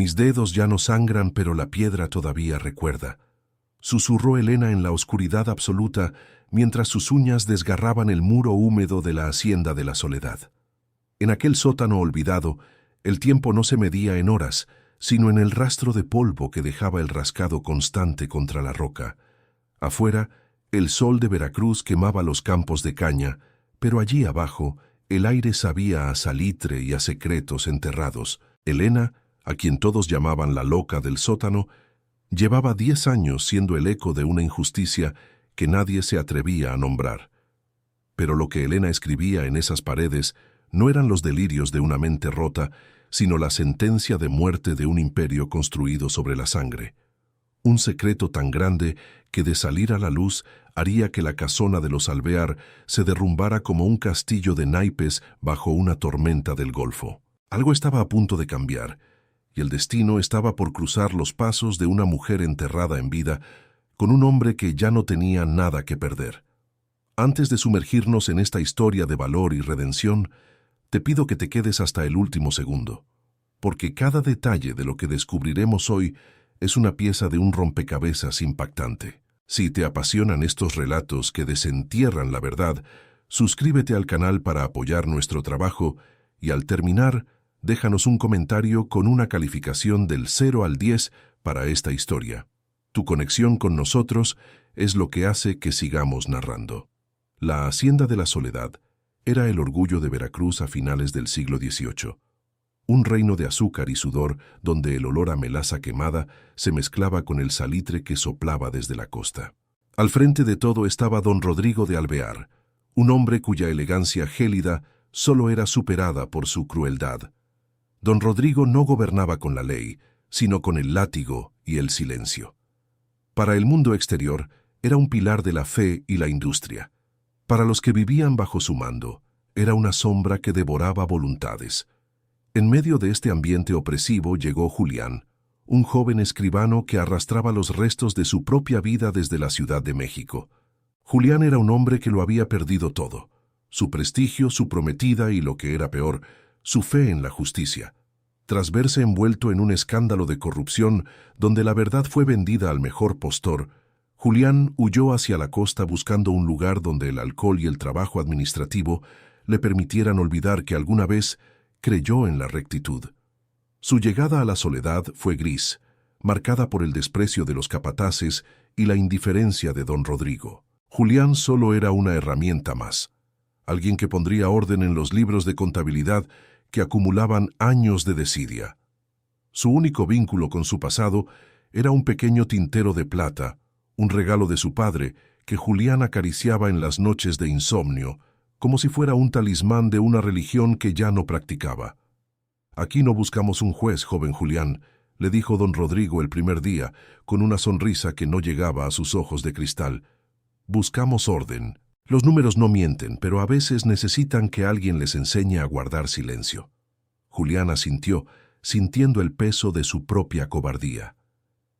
Mis dedos ya no sangran, pero la piedra todavía recuerda. Susurró Elena en la oscuridad absoluta, mientras sus uñas desgarraban el muro húmedo de la hacienda de la Soledad. En aquel sótano olvidado, el tiempo no se medía en horas, sino en el rastro de polvo que dejaba el rascado constante contra la roca. Afuera, el sol de Veracruz quemaba los campos de caña, pero allí abajo, el aire sabía a salitre y a secretos enterrados. Elena, a quien todos llamaban la loca del sótano, llevaba 10 años siendo el eco de una injusticia que nadie se atrevía a nombrar. Pero lo que Elena escribía en esas paredes no eran los delirios de una mente rota, sino la sentencia de muerte de un imperio construido sobre la sangre. Un secreto tan grande que de salir a la luz haría que la casona de los Alvear se derrumbara como un castillo de naipes bajo una tormenta del Golfo. Algo estaba a punto de cambiar, y el destino estaba por cruzar los pasos de una mujer enterrada en vida con un hombre que ya no tenía nada que perder. Antes de sumergirnos en esta historia de valor y redención, te pido que te quedes hasta el último segundo, porque cada detalle de lo que descubriremos hoy es una pieza de un rompecabezas impactante. Si te apasionan estos relatos que desentierran la verdad, suscríbete al canal para apoyar nuestro trabajo y al terminar, déjanos un comentario con una calificación del 0 al 10 para esta historia. Tu conexión con nosotros es lo que hace que sigamos narrando. La Hacienda de la Soledad era el orgullo de Veracruz a finales del siglo XVIII. Un reino de azúcar y sudor donde el olor a melaza quemada se mezclaba con el salitre que soplaba desde la costa. Al frente de todo estaba don Rodrigo de Alvear, un hombre cuya elegancia gélida solo era superada por su crueldad. Don Rodrigo no gobernaba con la ley, sino con el látigo y el silencio. Para el mundo exterior, era un pilar de la fe y la industria. Para los que vivían bajo su mando, era una sombra que devoraba voluntades. En medio de este ambiente opresivo llegó Julián, un joven escribano que arrastraba los restos de su propia vida desde la Ciudad de México. Julián era un hombre que lo había perdido todo: su prestigio, su prometida y, lo que era peor, su fe en la justicia. Tras verse envuelto en un escándalo de corrupción donde la verdad fue vendida al mejor postor, Julián huyó hacia la costa buscando un lugar donde el alcohol y el trabajo administrativo le permitieran olvidar que alguna vez creyó en la rectitud. Su llegada a la Soledad fue gris, marcada por el desprecio de los capataces y la indiferencia de don Rodrigo. Julián solo era una herramienta más, alguien que pondría orden en los libros de contabilidad que acumulaban años de desidia. Su único vínculo con su pasado era un pequeño tintero de plata, un regalo de su padre que Julián acariciaba en las noches de insomnio, como si fuera un talismán de una religión que ya no practicaba. «Aquí no buscamos un juez, joven Julián», le dijo don Rodrigo el primer día, con una sonrisa que no llegaba a sus ojos de cristal. «Buscamos orden. Los números no mienten, pero a veces necesitan que alguien les enseñe a guardar silencio». Julián asintió, sintiendo el peso de su propia cobardía.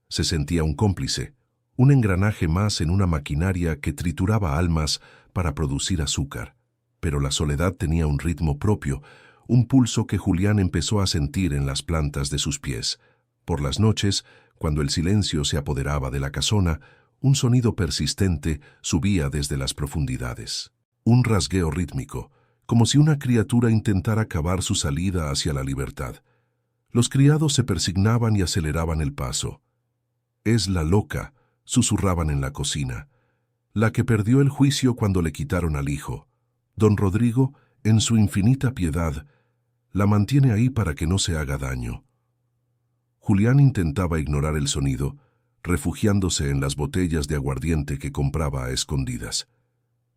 Se sentía un cómplice, un engranaje más en una maquinaria que trituraba almas para producir azúcar. Pero la Soledad tenía un ritmo propio, un pulso que Julián empezó a sentir en las plantas de sus pies. Por las noches, cuando el silencio se apoderaba de la casona, un sonido persistente subía desde las profundidades. Un rasgueo rítmico, como si una criatura intentara cavar su salida hacia la libertad. Los criados se persignaban y aceleraban el paso. «Es la loca», susurraban en la cocina, «la que perdió el juicio cuando le quitaron al hijo. Don Rodrigo, en su infinita piedad, la mantiene ahí para que no se haga daño». Julián intentaba ignorar el sonido, refugiándose en las botellas de aguardiente que compraba a escondidas.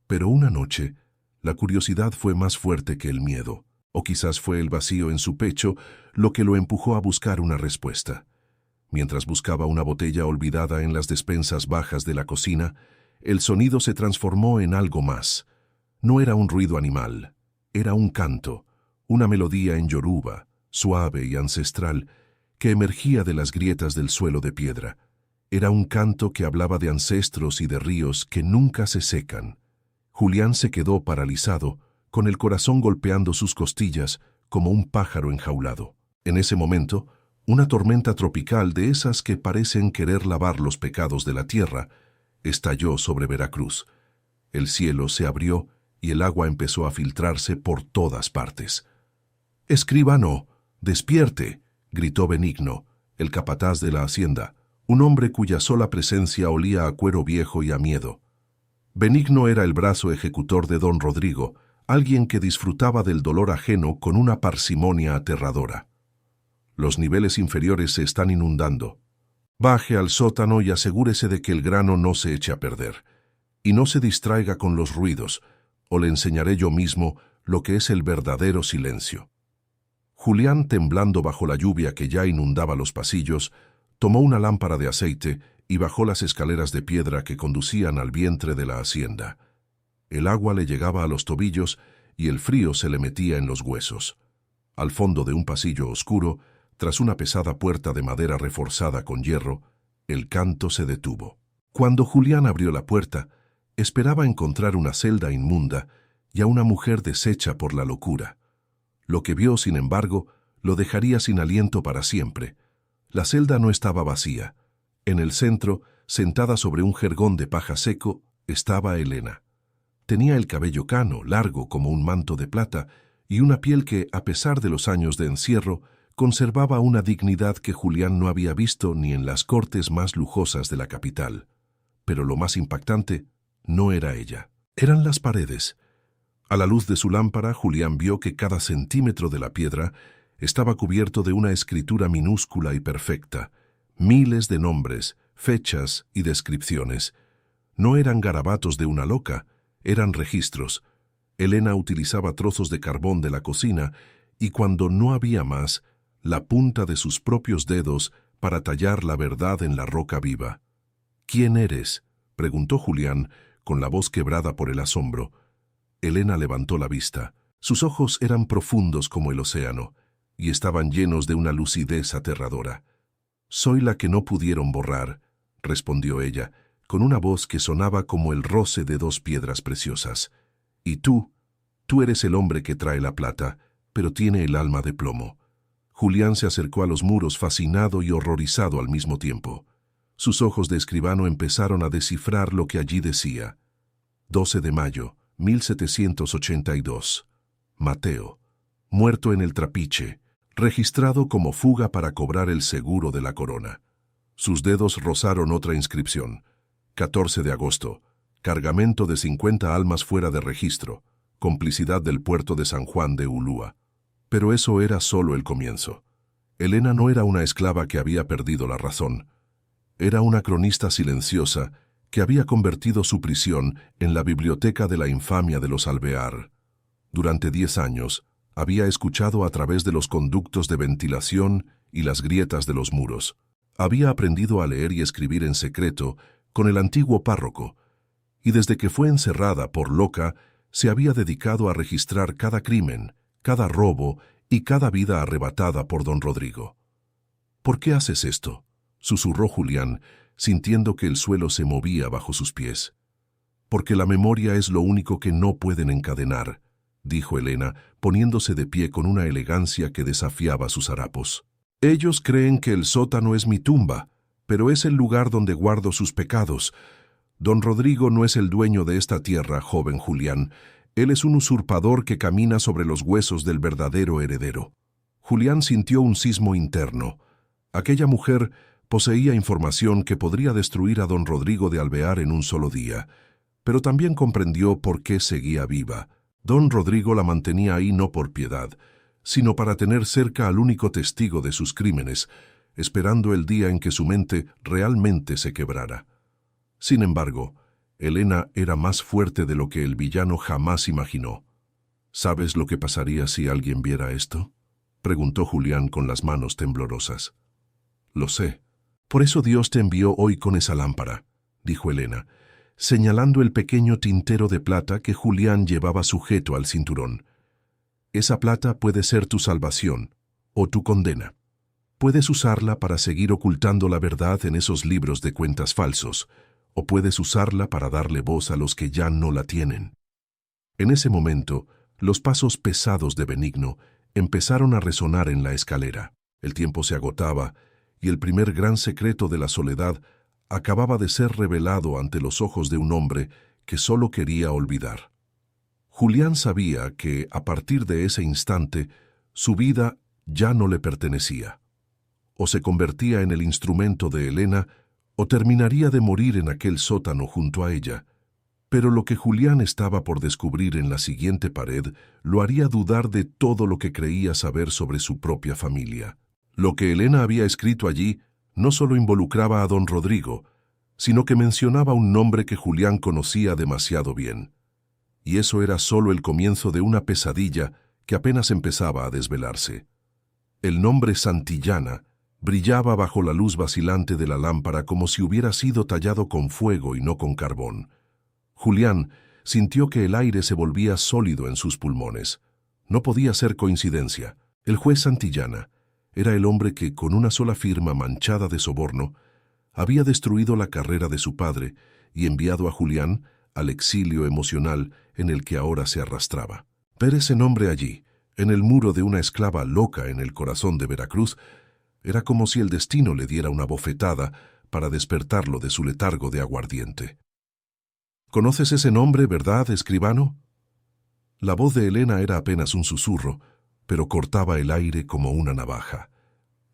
Pero una noche, la curiosidad fue más fuerte que el miedo, o quizás fue el vacío en su pecho lo que lo empujó a buscar una respuesta. Mientras buscaba una botella olvidada en las despensas bajas de la cocina, el sonido se transformó en algo más. No era un ruido animal, era un canto, una melodía en yoruba, suave y ancestral, que emergía de las grietas del suelo de piedra. Era un canto que hablaba de ancestros y de ríos que nunca se secan. Julián se quedó paralizado, con el corazón golpeando sus costillas como un pájaro enjaulado. En ese momento, Una tormenta tropical de esas que parecen querer lavar los pecados de la tierra estalló sobre Veracruz. El cielo se abrió y el agua empezó a filtrarse por todas partes. «¡Escribano, despierte!», gritó Benigno, el capataz de la hacienda, un hombre cuya sola presencia olía a cuero viejo y a miedo. Benigno era el brazo ejecutor de don Rodrigo, alguien que disfrutaba del dolor ajeno con una parsimonia aterradora. «Los niveles inferiores se están inundando. Baje al sótano y asegúrese de que el grano no se eche a perder. Y no se distraiga con los ruidos, o le enseñaré yo mismo lo que es el verdadero silencio». Julián, temblando bajo la lluvia que ya inundaba los pasillos, tomó una lámpara de aceite y bajó las escaleras de piedra que conducían al vientre de la hacienda. El agua le llegaba a los tobillos y el frío se le metía en los huesos. Al fondo de un pasillo oscuro, tras una pesada puerta de madera reforzada con hierro, el canto se detuvo. Cuando Julián abrió la puerta, esperaba encontrar una celda inmunda y a una mujer deshecha por la locura. Lo que vio, sin embargo, lo dejaría sin aliento para siempre. La celda no estaba vacía. En el centro, sentada sobre un jergón de paja seco, estaba Elena. Tenía el cabello cano, largo como un manto de plata, y una piel que, a pesar de los años de encierro, conservaba una dignidad que Julián no había visto ni en las cortes más lujosas de la capital. Pero lo más impactante no era ella. Eran las paredes. A la luz de su lámpara, Julián vio que cada centímetro de la piedra estaba cubierto de una escritura minúscula y perfecta. Miles de nombres, fechas y descripciones. No eran garabatos de una loca, eran registros. Elena utilizaba trozos de carbón de la cocina y cuando no había más, la punta de sus propios dedos para tallar la verdad en la roca viva. «¿Quién eres?», preguntó Julián, con la voz quebrada por el asombro. Elena levantó la vista. Sus ojos eran profundos como el océano y estaban llenos de una lucidez aterradora. «Soy la que no pudieron borrar», respondió ella, con una voz que sonaba como el roce de dos piedras preciosas. «Y tú eres el hombre que trae la plata, pero tiene el alma de plomo». Julián se acercó a los muros fascinado y horrorizado al mismo tiempo. Sus ojos de escribano empezaron a descifrar lo que allí decía. 12 de mayo, 1782. Mateo, muerto en el Trapiche, registrado como fuga para cobrar el seguro de la corona. Sus dedos rozaron otra inscripción. 14 de agosto, cargamento de 50 almas fuera de registro, complicidad del puerto de San Juan de Ulúa. Pero eso era solo el comienzo. Elena no era una esclava que había perdido la razón. Era una cronista silenciosa que había convertido su prisión en la biblioteca de la infamia de los Alvear. Durante 10 años, había escuchado a través de los conductos de ventilación y las grietas de los muros. Había aprendido a leer y escribir en secreto con el antiguo párroco, y desde que fue encerrada por loca, se había dedicado a registrar cada crimen, cada robo y cada vida arrebatada por don Rodrigo. «¿Por qué haces esto?», susurró Julián, sintiendo que el suelo se movía bajo sus pies. «Porque la memoria es lo único que no pueden encadenar», dijo Elena, poniéndose de pie con una elegancia que desafiaba sus harapos. «Ellos creen que el sótano es mi tumba, pero es el lugar donde guardo sus pecados. Don Rodrigo no es el dueño de esta tierra, joven Julián. Él es un usurpador que camina sobre los huesos del verdadero heredero». Julián sintió un sismo interno. Aquella mujer poseía información que podría destruir a don Rodrigo de Alvear en un solo día, pero también comprendió por qué seguía viva. Don Rodrigo la mantenía ahí no por piedad, sino para tener cerca al único testigo de sus crímenes, esperando el día en que su mente realmente se quebrara. Sin embargo, Elena era más fuerte de lo que el villano jamás imaginó. «¿Sabes lo que pasaría si alguien viera esto?», preguntó Julián con las manos temblorosas. «Lo sé. Por eso Dios te envió hoy con esa lámpara», dijo Elena, señalando el pequeño tintero de plata que Julián llevaba sujeto al cinturón. «Esa plata puede ser tu salvación o tu condena. Puedes usarla para seguir ocultando la verdad en esos libros de cuentas falsos, o puedes usarla para darle voz a los que ya no la tienen». En ese momento, los pasos pesados de Benigno empezaron a resonar en la escalera. El tiempo se agotaba y el primer gran secreto de la soledad acababa de ser revelado ante los ojos de un hombre que solo quería olvidar. Julián sabía que, a partir de ese instante, su vida ya no le pertenecía. O se convertía en el instrumento de Elena, o terminaría de morir en aquel sótano junto a ella. Pero lo que Julián estaba por descubrir en la siguiente pared lo haría dudar de todo lo que creía saber sobre su propia familia. Lo que Elena había escrito allí no solo involucraba a don Rodrigo, sino que mencionaba un nombre que Julián conocía demasiado bien. Y eso era solo el comienzo de una pesadilla que apenas empezaba a desvelarse. El nombre Santillana brillaba bajo la luz vacilante de la lámpara como si hubiera sido tallado con fuego y no con carbón. Julián sintió que el aire se volvía sólido en sus pulmones. No podía ser coincidencia. El juez Santillana era el hombre que, con una sola firma manchada de soborno, había destruido la carrera de su padre y enviado a Julián al exilio emocional en el que ahora se arrastraba. Ver ese nombre allí, en el muro de una esclava loca en el corazón de Veracruz, era como si el destino le diera una bofetada para despertarlo de su letargo de aguardiente. «¿Conoces ese nombre, verdad, escribano?» La voz de Elena era apenas un susurro, pero cortaba el aire como una navaja.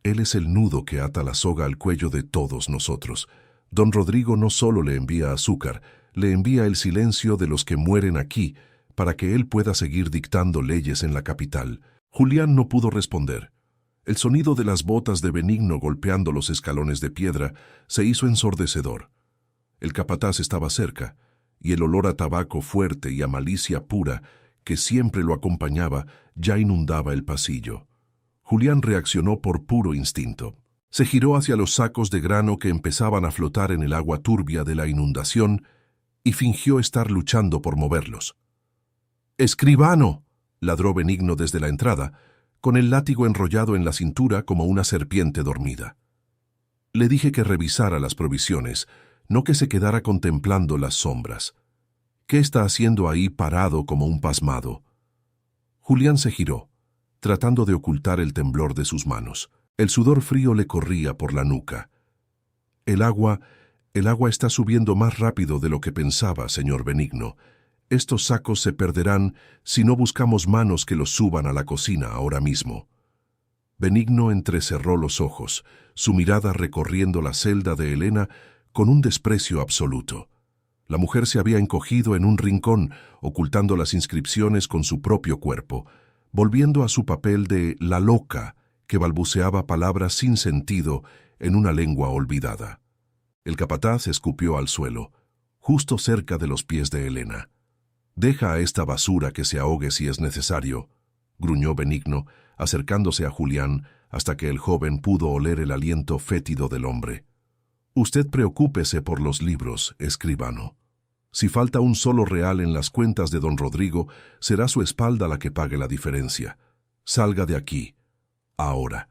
Él es el nudo que ata la soga al cuello de todos nosotros. Don Rodrigo no solo le envía azúcar, le envía el silencio de los que mueren aquí, para que él pueda seguir dictando leyes en la capital. Julián no pudo responder. El sonido de las botas de Benigno golpeando los escalones de piedra se hizo ensordecedor. El capataz estaba cerca, y el olor a tabaco fuerte y a malicia pura, que siempre lo acompañaba, ya inundaba el pasillo. Julián reaccionó por puro instinto. Se giró hacia los sacos de grano que empezaban a flotar en el agua turbia de la inundación y fingió estar luchando por moverlos. «¡Escribano!», ladró Benigno desde la entrada, con el látigo enrollado en la cintura como una serpiente dormida. Le dije que revisara las provisiones, no que se quedara contemplando las sombras. ¿Qué está haciendo ahí parado como un pasmado? Julián se giró, tratando de ocultar el temblor de sus manos. El sudor frío le corría por la nuca. El agua está subiendo más rápido de lo que pensaba, señor Benigno. Estos sacos se perderán si no buscamos manos que los suban a la cocina ahora mismo. Benigno entrecerró los ojos, su mirada recorriendo la celda de Elena con un desprecio absoluto. La mujer se había encogido en un rincón, ocultando las inscripciones con su propio cuerpo, volviendo a su papel de la loca, que balbuceaba palabras sin sentido en una lengua olvidada. El capataz escupió al suelo, justo cerca de los pies de Elena. «Deja a esta basura que se ahogue si es necesario», gruñó Benigno, acercándose a Julián hasta que el joven pudo oler el aliento fétido del hombre. «Usted preocúpese por los libros, escribano. Si falta un solo real en las cuentas de don Rodrigo, será su espalda la que pague la diferencia. Salga de aquí, ahora».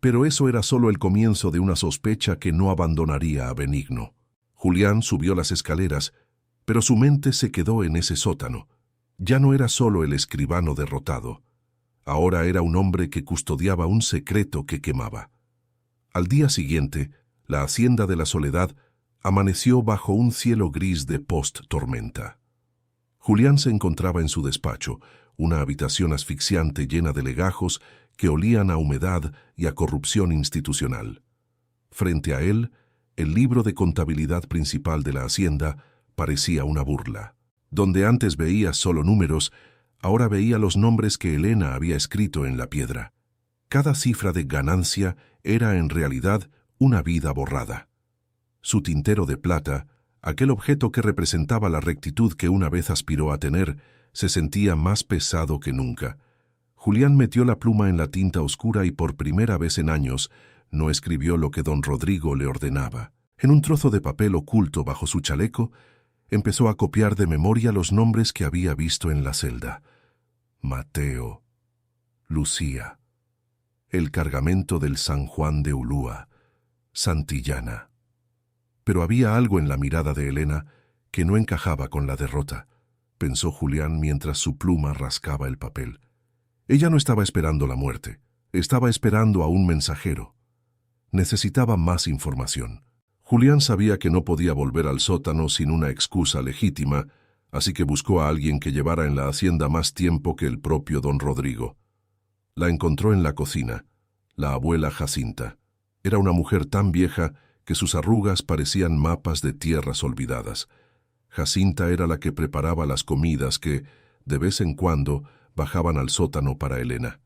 Pero eso era solo el comienzo de una sospecha que no abandonaría a Benigno. Julián subió las escaleras, pero su mente se quedó en ese sótano. Ya no era solo el escribano derrotado. Ahora era un hombre que custodiaba un secreto que quemaba. Al día siguiente, la hacienda de la Soledad amaneció bajo un cielo gris de post-tormenta. Julián se encontraba en su despacho, una habitación asfixiante llena de legajos que olían a humedad y a corrupción institucional. Frente a él, el libro de contabilidad principal de la hacienda parecía una burla. Donde antes veía solo números, ahora veía los nombres que Elena había escrito en la piedra. Cada cifra de ganancia era en realidad una vida borrada. Su tintero de plata, aquel objeto que representaba la rectitud que una vez aspiró a tener, se sentía más pesado que nunca. Julián metió la pluma en la tinta oscura y por primera vez en años no escribió lo que don Rodrigo le ordenaba. En un trozo de papel oculto bajo su chaleco, empezó a copiar de memoria los nombres que había visto en la celda. Mateo, Lucía, el cargamento del San Juan de Ulúa, Santillana. Pero había algo en la mirada de Elena que no encajaba con la derrota, pensó Julián mientras su pluma rascaba el papel. Ella no estaba esperando la muerte, Estaba esperando a un mensajero. Necesitaba más información. Julián sabía que no podía volver al sótano sin una excusa legítima, así que buscó a alguien que llevara en la hacienda más tiempo que el propio don Rodrigo. La encontró en la cocina, la abuela Jacinta. Era una mujer tan vieja que sus arrugas parecían mapas de tierras olvidadas. Jacinta era la que preparaba las comidas que, de vez en cuando, bajaban al sótano para Elena.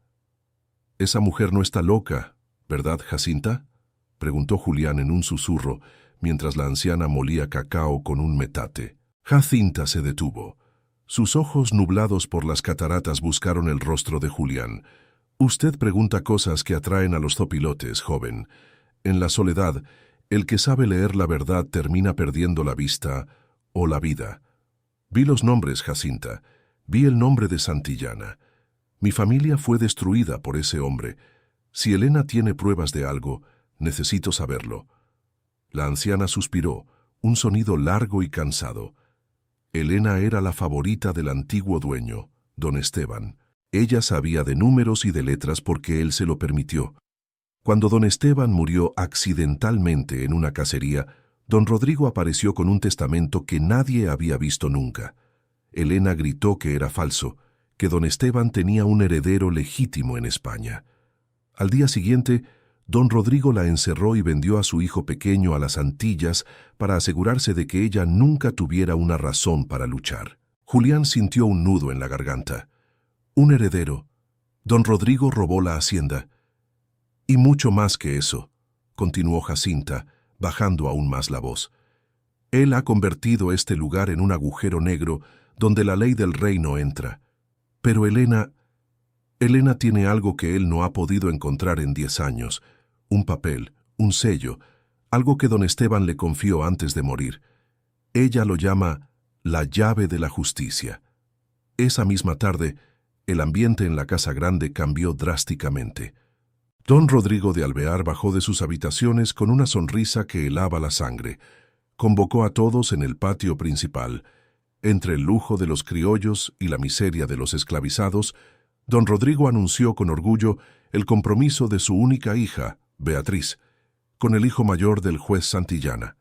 «Esa mujer no está loca, ¿verdad, Jacinta?», preguntó Julián en un susurro, mientras la anciana molía cacao con un metate. Jacinta se detuvo. Sus ojos nublados por las cataratas buscaron el rostro de Julián. «Usted pregunta cosas que atraen a los zopilotes, joven. En la soledad, el que sabe leer la verdad termina perdiendo la vista o la vida. Vi los nombres, Jacinta. Vi el nombre de Santillana. Mi familia fue destruida por ese hombre. Si Elena tiene pruebas de algo, necesito saberlo». La anciana suspiró, un sonido largo y cansado. Elena era la favorita del antiguo dueño, don Esteban. Ella sabía de números y de letras porque él se lo permitió. Cuando don Esteban murió accidentalmente en una cacería, don Rodrigo apareció con un testamento que nadie había visto nunca. Elena gritó que era falso, que don Esteban tenía un heredero legítimo en España. Al día siguiente, don Rodrigo la encerró y vendió a su hijo pequeño a las Antillas para asegurarse de que ella nunca tuviera una razón para luchar. Julián sintió un nudo en la garganta. Un heredero. Don Rodrigo robó la hacienda. Y mucho más que eso, continuó Jacinta, bajando aún más la voz. Él ha convertido este lugar en un agujero negro donde la ley del rey no entra. Pero Elena tiene algo que él no ha podido encontrar en 10 años. Un papel, un sello, algo que don Esteban le confió antes de morir. Ella lo llama la llave de la justicia. Esa misma tarde, el ambiente en la casa grande cambió drásticamente. Don Rodrigo de Alvear bajó de sus habitaciones con una sonrisa que helaba la sangre. Convocó a todos en el patio principal. Entre el lujo de los criollos y la miseria de los esclavizados, don Rodrigo anunció con orgullo el compromiso de su única hija, Beatriz, con el hijo mayor del juez Santillana.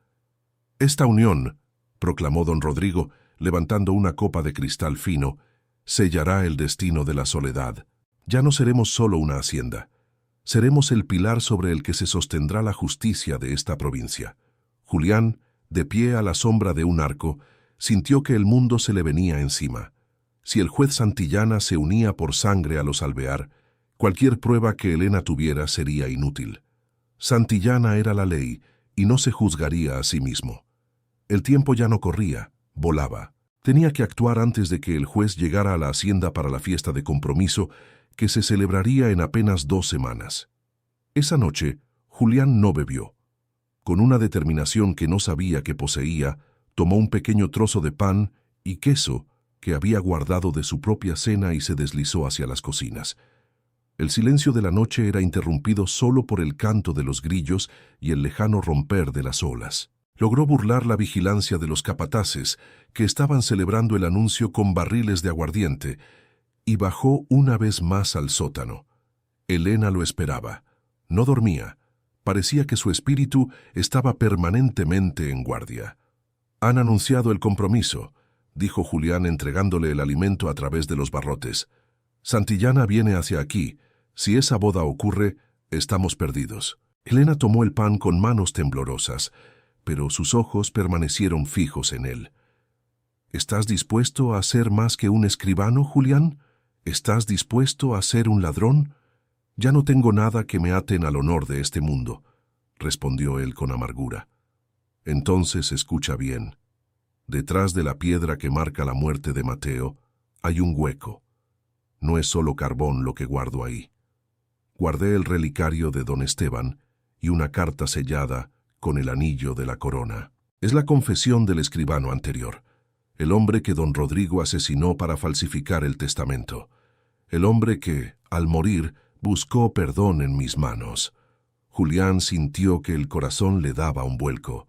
Esta unión, proclamó don Rodrigo, levantando una copa de cristal fino, sellará el destino de la Soledad. Ya no seremos solo una hacienda. Seremos el pilar sobre el que se sostendrá la justicia de esta provincia. Julián, de pie a la sombra de un arco, sintió que el mundo se le venía encima. Si el juez Santillana se unía por sangre a los Alvear, cualquier prueba que Elena tuviera sería inútil. Santillana era la ley y no se juzgaría a sí mismo. El tiempo ya no corría, volaba. Tenía que actuar antes de que el juez llegara a la hacienda para la fiesta de compromiso que se celebraría en apenas 2 semanas. Esa noche, Julián no bebió. Con una determinación que no sabía que poseía, tomó un pequeño trozo de pan y queso que había guardado de su propia cena y se deslizó hacia las cocinas. El silencio de la noche era interrumpido solo por el canto de los grillos y el lejano romper de las olas. Logró burlar la vigilancia de los capataces, que estaban celebrando el anuncio con barriles de aguardiente, y bajó una vez más al sótano. Elena lo esperaba. No dormía. Parecía que su espíritu estaba permanentemente en guardia. «Han anunciado el compromiso», dijo Julián entregándole el alimento a través de los barrotes. «Santillana viene hacia aquí. Si esa boda ocurre, estamos perdidos». Elena tomó el pan con manos temblorosas, pero sus ojos permanecieron fijos en él. «¿Estás dispuesto a ser más que un escribano, Julián? ¿Estás dispuesto a ser un ladrón? Ya no tengo nada que me aten al honor de este mundo», respondió él con amargura. «Entonces escucha bien. Detrás de la piedra que marca la muerte de Mateo, hay un hueco. No es solo carbón lo que guardo ahí. Guardé el relicario de don Esteban y una carta sellada con el anillo de la corona. Es la confesión del escribano anterior, el hombre que don Rodrigo asesinó para falsificar el testamento, el hombre que, al morir, buscó perdón en mis manos». Julián sintió que el corazón le daba un vuelco.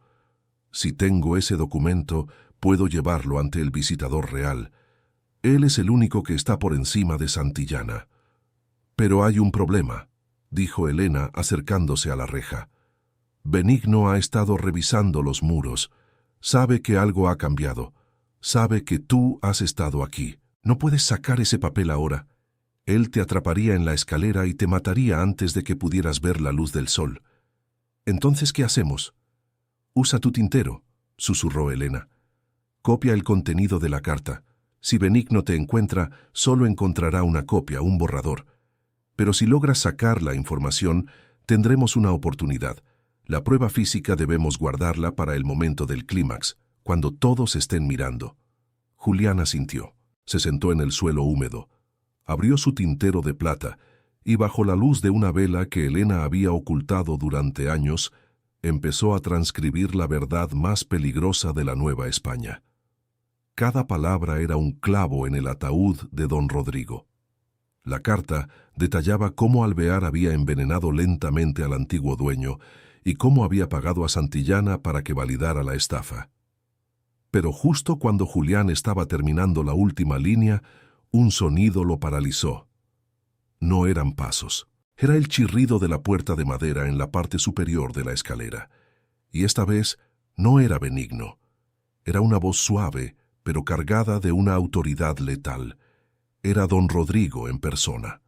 «Si tengo ese documento, puedo llevarlo ante el visitador real. Él es el único que está por encima de Santillana. Pero hay un problema», dijo Elena acercándose a la reja. Benigno ha estado revisando los muros. Sabe que algo ha cambiado. Sabe que tú has estado aquí. No puedes sacar ese papel ahora. Él te atraparía en la escalera y te mataría antes de que pudieras ver la luz del sol. Entonces, ¿qué hacemos? Usa tu tintero, susurró Elena. Copia el contenido de la carta. Si Benigno te encuentra, solo encontrará una copia, un borrador. Pero si logras sacar la información, tendremos una oportunidad. La prueba física debemos guardarla para el momento del clímax, cuando todos estén mirando. Julián asintió. Se sentó en el suelo húmedo. Abrió su tintero de plata y bajo la luz de una vela que Elena había ocultado durante años, empezó a transcribir la verdad más peligrosa de la Nueva España. Cada palabra era un clavo en el ataúd de don Rodrigo. La carta detallaba cómo Alvear había envenenado lentamente al antiguo dueño y cómo había pagado a Santillana para que validara la estafa. Pero justo cuando Julián estaba terminando la última línea, un sonido lo paralizó. No eran pasos. Era el chirrido de la puerta de madera en la parte superior de la escalera. Y esta vez no era Benigno. Era una voz suave, pero cargada de una autoridad letal. Era don Rodrigo en persona.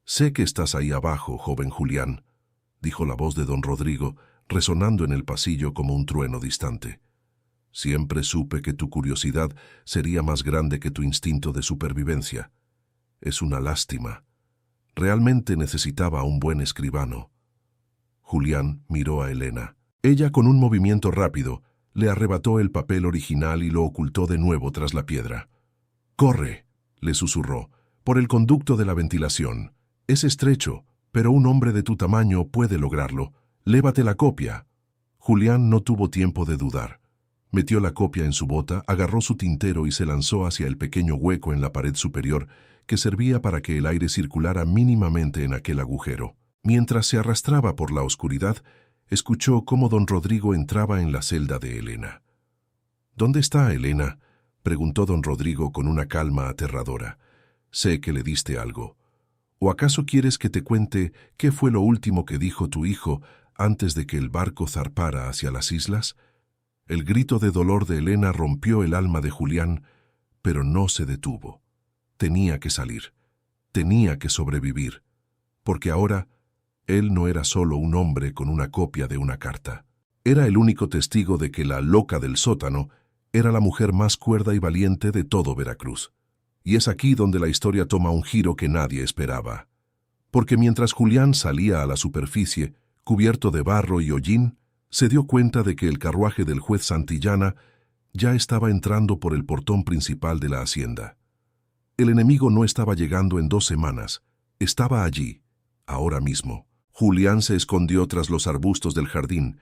«Sé que estás ahí abajo, joven Julián», dijo la voz de don Rodrigo, resonando en el pasillo como un trueno distante. «Siempre supe que tu curiosidad sería más grande que tu instinto de supervivencia. Es una lástima. Realmente necesitaba un buen escribano». Julián miró a Elena. Ella, con un movimiento rápido, le arrebató el papel original y lo ocultó de nuevo tras la piedra. «Corre», le susurró, «por el conducto de la ventilación. Es estrecho, pero un hombre de tu tamaño puede lograrlo. Lévate la copia». Julián no tuvo tiempo de dudar. Metió la copia en su bota, agarró su tintero y se lanzó hacia el pequeño hueco en la pared superior que servía para que el aire circulara mínimamente en aquel agujero. Mientras se arrastraba por la oscuridad, escuchó cómo don Rodrigo entraba en la celda de Elena. «¿Dónde está Elena?», preguntó don Rodrigo con una calma aterradora. «Sé que le diste algo. ¿O acaso quieres que te cuente qué fue lo último que dijo tu hijo antes de que el barco zarpara hacia las islas?» El grito de dolor de Elena rompió el alma de Julián, pero no se detuvo. Tenía que salir. Tenía que sobrevivir. Porque ahora él no era solo un hombre con una copia de una carta. Era el único testigo de que la loca del sótano era la mujer más cuerda y valiente de todo Veracruz. Y es aquí donde la historia toma un giro que nadie esperaba. Porque mientras Julián salía a la superficie, cubierto de barro y hollín, se dio cuenta de que el carruaje del juez Santillana ya estaba entrando por el portón principal de la hacienda. El enemigo no estaba llegando en 2 semanas, estaba allí, ahora mismo. Julián se escondió tras los arbustos del jardín,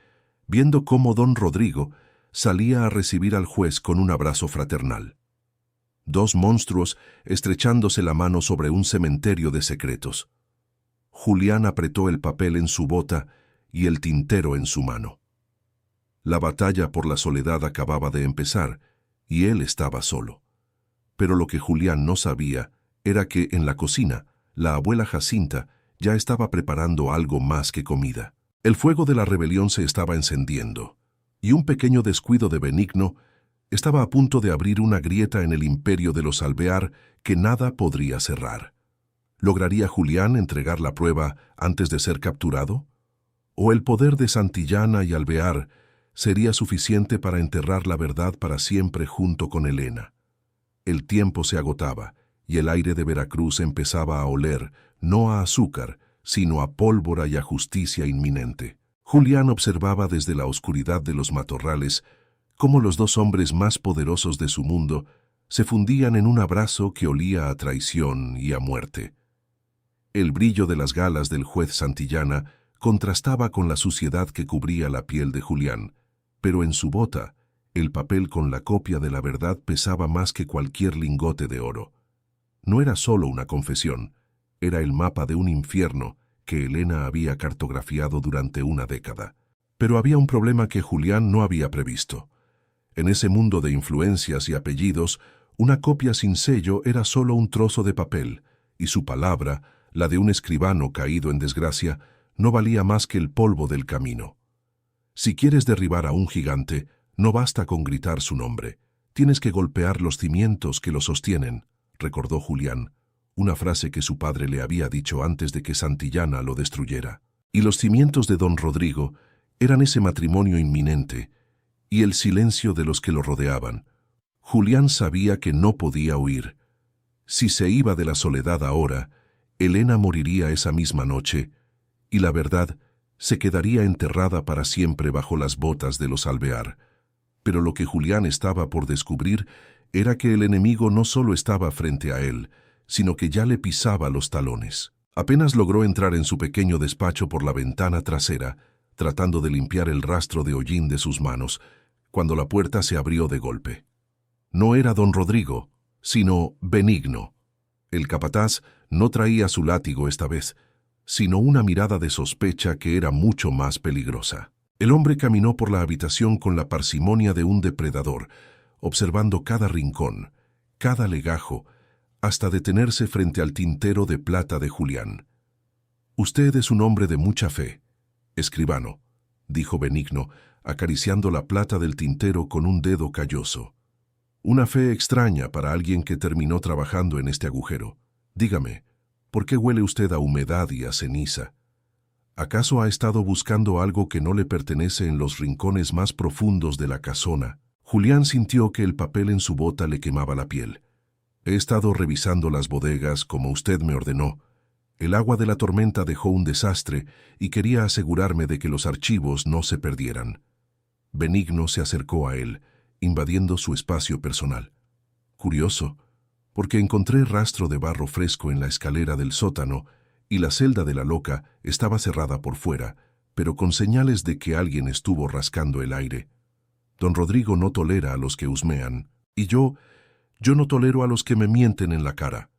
viendo cómo don Rodrigo salía a recibir al juez con un abrazo fraternal. 2 monstruos estrechándose la mano sobre un cementerio de secretos. Julián apretó el papel en su bota y el tintero en su mano. La batalla por la soledad acababa de empezar, y él estaba solo. Pero lo que Julián no sabía era que en la cocina, la abuela Jacinta ya estaba preparando algo más que comida. El fuego de la rebelión se estaba encendiendo, y un pequeño descuido de Benigno estaba a punto de abrir una grieta en el imperio de los Alvear que nada podría cerrar. ¿Lograría Julián entregar la prueba antes de ser capturado? ¿O el poder de Santillana y Alvear sería suficiente para enterrar la verdad para siempre junto con Elena? El tiempo se agotaba y el aire de Veracruz empezaba a oler, no a azúcar, sino a pólvora y a justicia inminente. Julián observaba desde la oscuridad de los matorrales cómo los 2 hombres más poderosos de su mundo se fundían en un abrazo que olía a traición y a muerte. El brillo de las galas del juez Santillana contrastaba con la suciedad que cubría la piel de Julián, pero en su bota, el papel con la copia de la verdad pesaba más que cualquier lingote de oro. No era solo una confesión, era el mapa de un infierno que Elena había cartografiado durante una década. Pero había un problema que Julián no había previsto. En ese mundo de influencias y apellidos, una copia sin sello era solo un trozo de papel, y su palabra, la de un escribano caído en desgracia, no valía más que el polvo del camino. Si quieres derribar a un gigante, no basta con gritar su nombre. Tienes que golpear los cimientos que lo sostienen, recordó Julián, una frase que su padre le había dicho antes de que Santillana lo destruyera. Y los cimientos de don Rodrigo eran ese matrimonio inminente y el silencio de los que lo rodeaban. Julián sabía que no podía huir. Si se iba de la soledad ahora, Elena moriría esa misma noche, y la verdad se quedaría enterrada para siempre bajo las botas de los Alvear. Pero lo que Julián estaba por descubrir era que el enemigo no solo estaba frente a él, sino que ya le pisaba los talones. Apenas logró entrar en su pequeño despacho por la ventana trasera, tratando de limpiar el rastro de hollín de sus manos, cuando la puerta se abrió de golpe. No era don Rodrigo, sino Benigno. El capataz no traía su látigo esta vez, sino una mirada de sospecha que era mucho más peligrosa. El hombre caminó por la habitación con la parsimonia de un depredador, observando cada rincón, cada legajo, hasta detenerse frente al tintero de plata de Julián. «Usted es un hombre de mucha fe, escribano», dijo Benigno, acariciando la plata del tintero con un dedo calloso. «Una fe extraña para alguien que terminó trabajando en este agujero. Dígame, ¿por qué huele usted a humedad y a ceniza? ¿Acaso ha estado buscando algo que no le pertenece en los rincones más profundos de la casona?» Julián sintió que el papel en su bota le quemaba la piel. «He estado revisando las bodegas como usted me ordenó. El agua de la tormenta dejó un desastre y quería asegurarme de que los archivos no se perdieran». Benigno se acercó a él, invadiendo su espacio personal. «Curioso, porque encontré rastro de barro fresco en la escalera del sótano y la celda de la loca estaba cerrada por fuera, pero con señales de que alguien estuvo rascando el aire. Don Rodrigo no tolera a los que husmean, y yo no tolero a los que me mienten en la cara».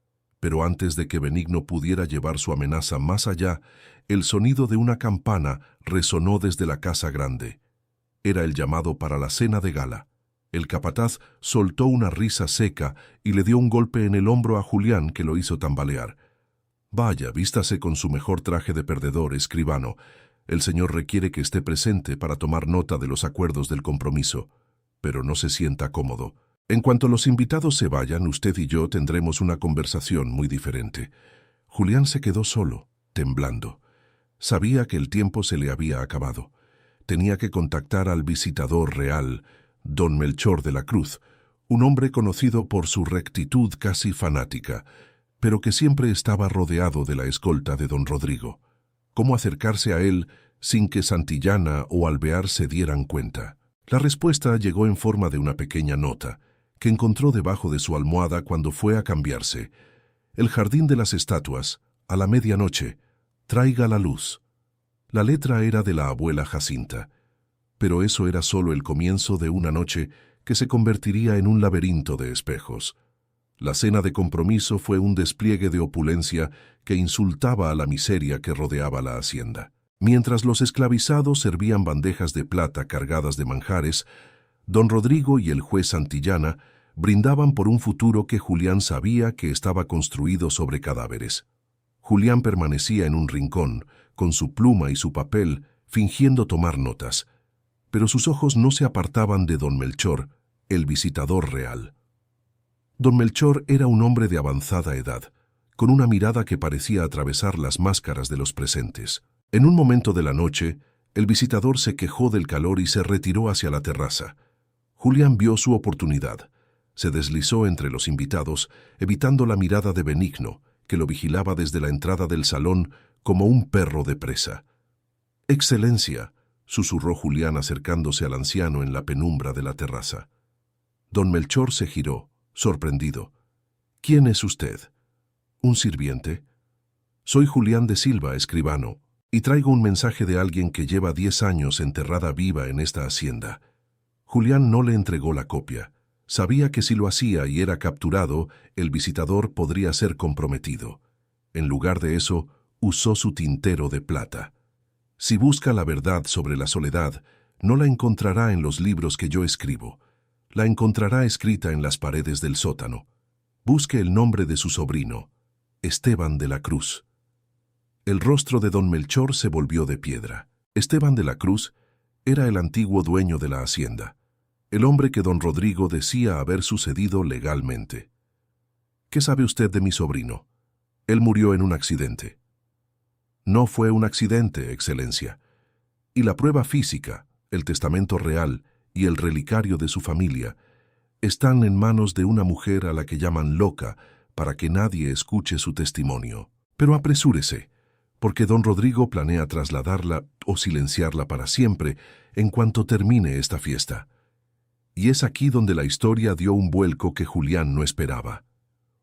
Pero antes de que Benigno pudiera llevar su amenaza más allá, el sonido de una campana resonó desde la casa grande. Era el llamado para la cena de gala. El capataz soltó una risa seca y le dio un golpe en el hombro a Julián que lo hizo tambalear. «Vaya, vístase con su mejor traje de perdedor, escribano. El señor requiere que esté presente para tomar nota de los acuerdos del compromiso. Pero no se sienta cómodo. En cuanto los invitados se vayan, usted y yo tendremos una conversación muy diferente». Julián se quedó solo, temblando. Sabía que el tiempo se le había acabado. Tenía que contactar al visitador real, don Melchor de la Cruz, un hombre conocido por su rectitud casi fanática, pero que siempre estaba rodeado de la escolta de don Rodrigo. ¿Cómo acercarse a él sin que Santillana o Alvear se dieran cuenta? La respuesta llegó en forma de una pequeña nota, que encontró debajo de su almohada cuando fue a cambiarse. «El jardín de las estatuas, a la medianoche, traiga la luz». La letra era de la abuela Jacinta, pero eso era solo el comienzo de una noche que se convertiría en un laberinto de espejos. La cena de compromiso fue un despliegue de opulencia que insultaba a la miseria que rodeaba la hacienda. Mientras los esclavizados servían bandejas de plata cargadas de manjares, don Rodrigo y el juez Santillana brindaban por un futuro que Julián sabía que estaba construido sobre cadáveres. Julián permanecía en un rincón, con su pluma y su papel, fingiendo tomar notas, pero sus ojos no se apartaban de don Melchor, el visitador real. Don Melchor era un hombre de avanzada edad, con una mirada que parecía atravesar las máscaras de los presentes. En un momento de la noche, el visitador se quejó del calor y se retiró hacia la terraza. Julián vio su oportunidad. Se deslizó entre los invitados, evitando la mirada de Benigno, que lo vigilaba desde la entrada del salón como un perro de presa. «Excelencia», susurró Julián acercándose al anciano en la penumbra de la terraza. Don Melchor se giró, sorprendido. «¿Quién es usted?» «¿Un sirviente?» «Soy Julián de Silva, escribano, y traigo un mensaje de alguien que lleva 10 años enterrada viva en esta hacienda». Julián no le entregó la copia. Sabía que si lo hacía y era capturado, el visitador podría ser comprometido. En lugar de eso, usó su tintero de plata. «Si busca la verdad sobre la soledad, no la encontrará en los libros que yo escribo. La encontrará escrita en las paredes del sótano. Busque el nombre de su sobrino, Esteban de la Cruz. El rostro de don Melchor se volvió de piedra. Esteban de la Cruz era el antiguo dueño de la hacienda, el hombre que don Rodrigo decía haber sucedido legalmente. ¿Qué sabe usted de mi sobrino? Él murió en un accidente. No fue un accidente, Excelencia. Y la prueba física, el testamento real y el relicario de su familia están en manos de una mujer a la que llaman loca para que nadie escuche su testimonio. Pero apresúrese, porque don Rodrigo planea trasladarla o silenciarla para siempre en cuanto termine esta fiesta. Y es aquí donde la historia dio un vuelco que Julián no esperaba.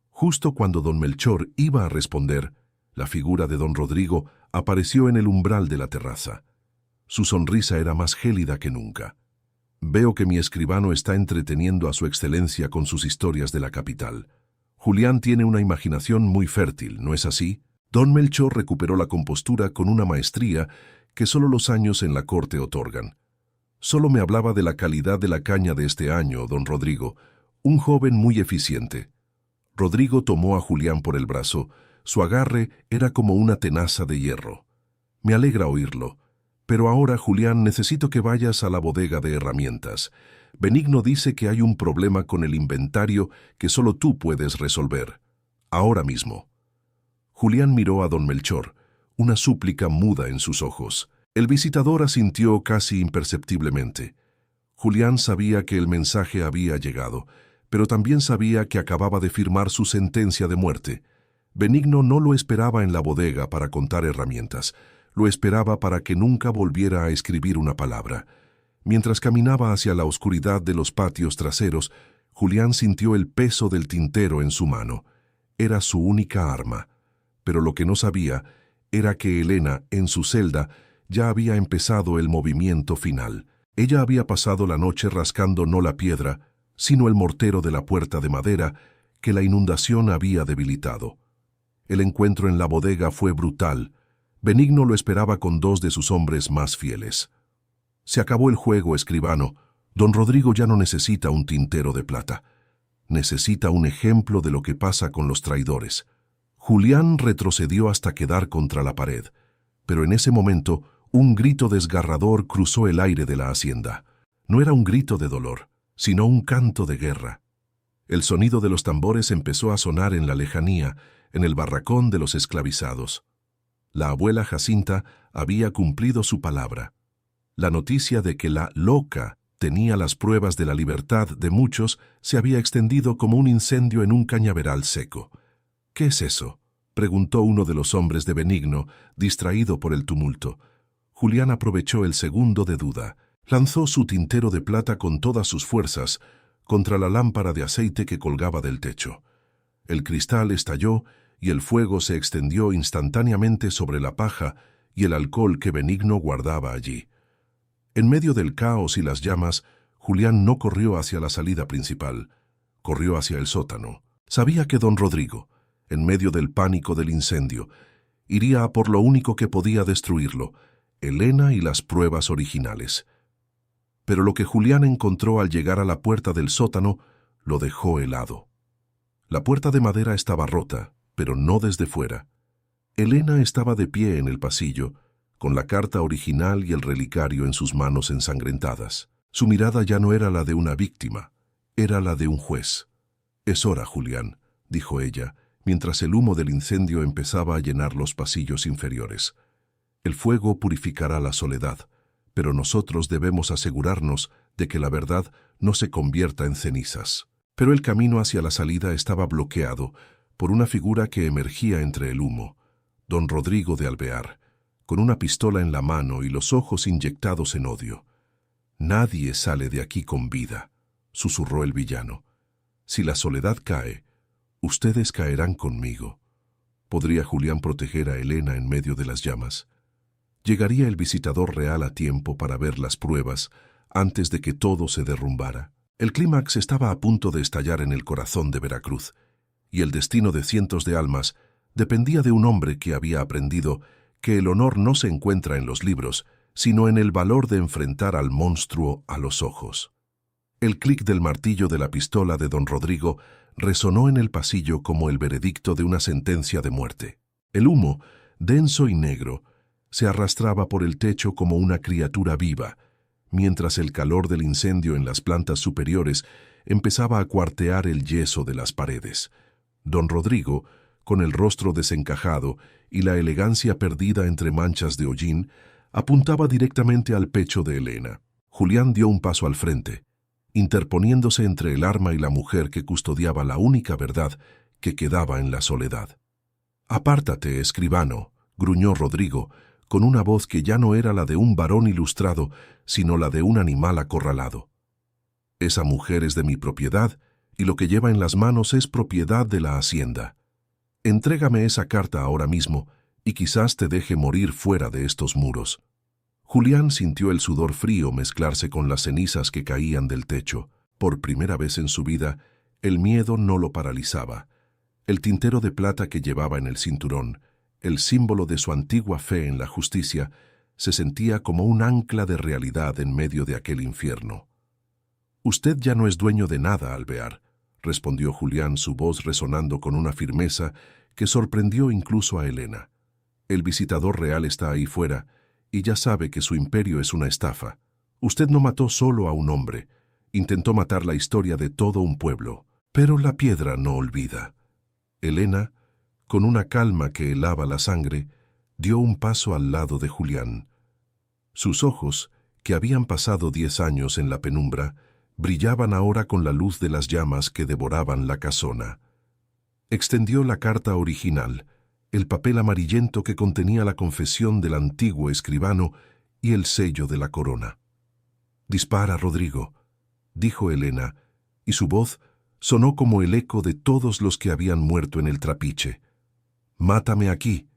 Justo cuando don Melchor iba a responder, la figura de don Rodrigo apareció en el umbral de la terraza. Su sonrisa era más gélida que nunca. Veo que mi escribano está entreteniendo a su excelencia con sus historias de la capital. Julián tiene una imaginación muy fértil, ¿no es así? Don Melchor recuperó la compostura con una maestría que solo los años en la corte otorgan. Solo me hablaba de la calidad de la caña de este año, don Rodrigo, un joven muy eficiente. Rodrigo tomó a Julián por el brazo. Su agarre era como una tenaza de hierro. Me alegra oírlo. Pero ahora, Julián, necesito que vayas a la bodega de herramientas. Benigno dice que hay un problema con el inventario que solo tú puedes resolver. Ahora mismo. Julián miró a don Melchor, una súplica muda en sus ojos. El visitador asintió casi imperceptiblemente. Julián sabía que el mensaje había llegado, pero también sabía que acababa de firmar su sentencia de muerte. Benigno no lo esperaba en la bodega para contar herramientas. Lo esperaba para que nunca volviera a escribir una palabra. Mientras caminaba hacia la oscuridad de los patios traseros, Julián sintió el peso del tintero en su mano. Era su única arma. Pero lo que no sabía era que Elena, en su celda, ya había empezado el movimiento final. Ella había pasado la noche rascando no la piedra, sino el mortero de la puerta de madera que la inundación había debilitado. El encuentro en la bodega fue brutal. Benigno lo esperaba con dos de sus hombres más fieles. Se acabó el juego, escribano. Don Rodrigo ya no necesita un tintero de plata. Necesita un ejemplo de lo que pasa con los traidores. Julián retrocedió hasta quedar contra la pared, pero en ese momento un grito desgarrador cruzó el aire de la hacienda. No era un grito de dolor, sino un canto de guerra. El sonido de los tambores empezó a sonar en la lejanía, en el barracón de los esclavizados. La abuela Jacinta había cumplido su palabra. La noticia de que la loca tenía las pruebas de la libertad de muchos se había extendido como un incendio en un cañaveral seco. «¿Qué es eso?», preguntó uno de los hombres de Benigno, distraído por el tumulto. Julián aprovechó el segundo de duda. Lanzó su tintero de plata con todas sus fuerzas contra la lámpara de aceite que colgaba del techo. El cristal estalló y el fuego se extendió instantáneamente sobre la paja y el alcohol que Benigno guardaba allí. En medio del caos y las llamas, Julián no corrió hacia la salida principal, corrió hacia el sótano. Sabía que don Rodrigo, en medio del pánico del incendio, iría a por lo único que podía destruirlo, Elena y las pruebas originales. Pero lo que Julián encontró al llegar a la puerta del sótano lo dejó helado. La puerta de madera estaba rota, pero no desde fuera. Elena estaba de pie en el pasillo, con la carta original y el relicario en sus manos ensangrentadas. Su mirada ya no era la de una víctima, era la de un juez. «Es hora, Julián», dijo ella, mientras el humo del incendio empezaba a llenar los pasillos inferiores. «El fuego purificará la soledad, pero nosotros debemos asegurarnos de que la verdad no se convierta en cenizas». Pero el camino hacia la salida estaba bloqueado por una figura que emergía entre el humo, don Rodrigo de Alvear, con una pistola en la mano y los ojos inyectados en odio. «Nadie sale de aquí con vida», susurró el villano. «Si la soledad cae, ustedes caerán conmigo». ¿Podría Julián proteger a Elena en medio de las llamas? ¿Llegaría el visitador real a tiempo para ver las pruebas antes de que todo se derrumbara? El clímax estaba a punto de estallar en el corazón de Veracruz, y el destino de cientos de almas dependía de un hombre que había aprendido que el honor no se encuentra en los libros, sino en el valor de enfrentar al monstruo a los ojos. El clic del martillo de la pistola de don Rodrigo resonó en el pasillo como el veredicto de una sentencia de muerte. El humo denso y negro, se arrastraba por el techo como una criatura viva, mientras el calor del incendio en las plantas superiores empezaba a cuartear el yeso de las paredes. Don Rodrigo, con el rostro desencajado y la elegancia perdida entre manchas de hollín, apuntaba directamente al pecho de Elena. Julián dio un paso al frente, interponiéndose entre el arma y la mujer que custodiaba la única verdad que quedaba en la soledad. «Apártate, escribano», gruñó Rodrigo, con una voz que ya no era la de un varón ilustrado, sino la de un animal acorralado. «Esa mujer es de mi propiedad, y lo que lleva en las manos es propiedad de la hacienda. Entrégame esa carta ahora mismo, y quizás te deje morir fuera de estos muros». Julián sintió el sudor frío mezclarse con las cenizas que caían del techo. Por primera vez en su vida, el miedo no lo paralizaba. El tintero de plata que llevaba en el cinturón, el símbolo de su antigua fe en la justicia, se sentía como un ancla de realidad en medio de aquel infierno. «Usted ya no es dueño de nada, Alvear», respondió Julián, su voz resonando con una firmeza que sorprendió incluso a Elena. «El visitador real está ahí fuera, y ya sabe que su imperio es una estafa. Usted no mató solo a un hombre, intentó matar la historia de todo un pueblo, pero la piedra no olvida». Elena, con una calma que helaba la sangre, dio un paso al lado de Julián. Sus ojos, que habían pasado 10 años en la penumbra, brillaban ahora con la luz de las llamas que devoraban la casona. Extendió la carta original, el papel amarillento que contenía la confesión del antiguo escribano y el sello de la corona. «Dispara, Rodrigo», dijo Elena, y su voz sonó como el eco de todos los que habían muerto en el trapiche. «Mátame aquí,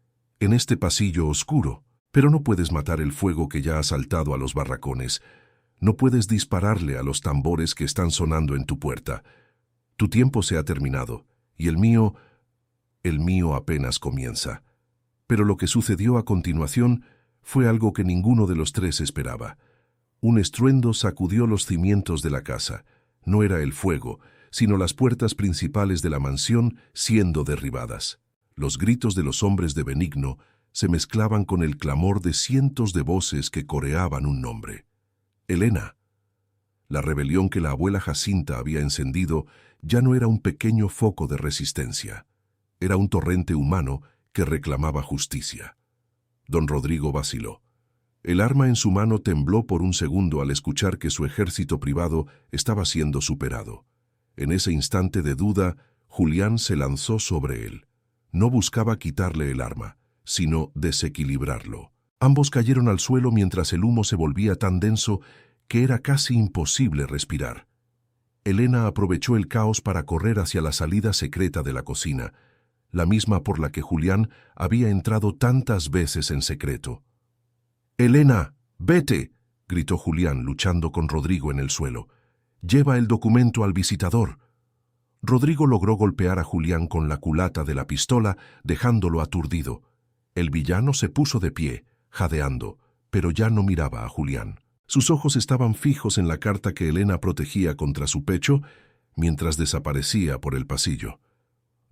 en este pasillo oscuro, pero no puedes matar el fuego que ya ha saltado a los barracones. No puedes dispararle a los tambores que están sonando en tu puerta. Tu tiempo se ha terminado, y el mío apenas comienza». Pero lo que sucedió a continuación fue algo que ninguno de los tres esperaba. Un estruendo sacudió los cimientos de la casa. No era el fuego, sino las puertas principales de la mansión siendo derribadas. Los gritos de los hombres de Benigno se mezclaban con el clamor de cientos de voces que coreaban un nombre. «Elena». La rebelión que la abuela Jacinta había encendido ya no era un pequeño foco de resistencia. Era un torrente humano que reclamaba justicia. Don Rodrigo vaciló. El arma en su mano tembló por un segundo al escuchar que su ejército privado estaba siendo superado. En ese instante de duda, Julián se lanzó sobre él. No buscaba quitarle el arma, sino desequilibrarlo. Ambos cayeron al suelo mientras el humo se volvía tan denso que era casi imposible respirar. Elena aprovechó el caos para correr hacia la salida secreta de la cocina, la misma por la que Julián había entrado tantas veces en secreto. «Elena, vete», gritó Julián luchando con Rodrigo en el suelo. «Lleva el documento al visitador». Rodrigo logró golpear a Julián con la culata de la pistola, dejándolo aturdido. El villano se puso de pie, jadeando, pero ya no miraba a Julián. Sus ojos estaban fijos en la carta que Elena protegía contra su pecho mientras desaparecía por el pasillo.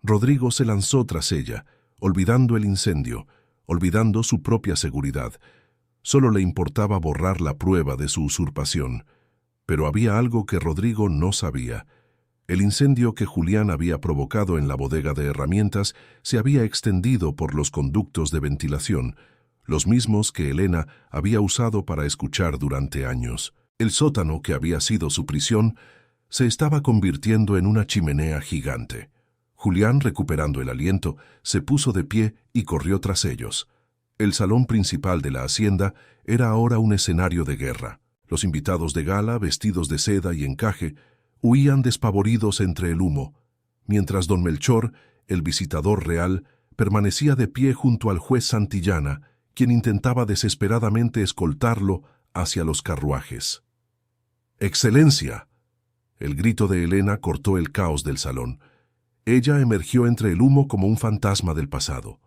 Rodrigo se lanzó tras ella, olvidando el incendio, olvidando su propia seguridad. Solo le importaba borrar la prueba de su usurpación. Pero había algo que Rodrigo no sabía. El incendio que Julián había provocado en la bodega de herramientas se había extendido por los conductos de ventilación, los mismos que Elena había usado para escuchar durante años. El sótano, que había sido su prisión, se estaba convirtiendo en una chimenea gigante. Julián, recuperando el aliento, se puso de pie y corrió tras ellos. El salón principal de la hacienda era ahora un escenario de guerra. Los invitados de gala, vestidos de seda y encaje, huían despavoridos entre el humo, mientras don Melchor, el visitador real, permanecía de pie junto al juez Santillana, quien intentaba desesperadamente escoltarlo hacia los carruajes. «¡Excelencia!». El grito de Elena cortó el caos del salón. Ella emergió entre el humo como un fantasma del pasado.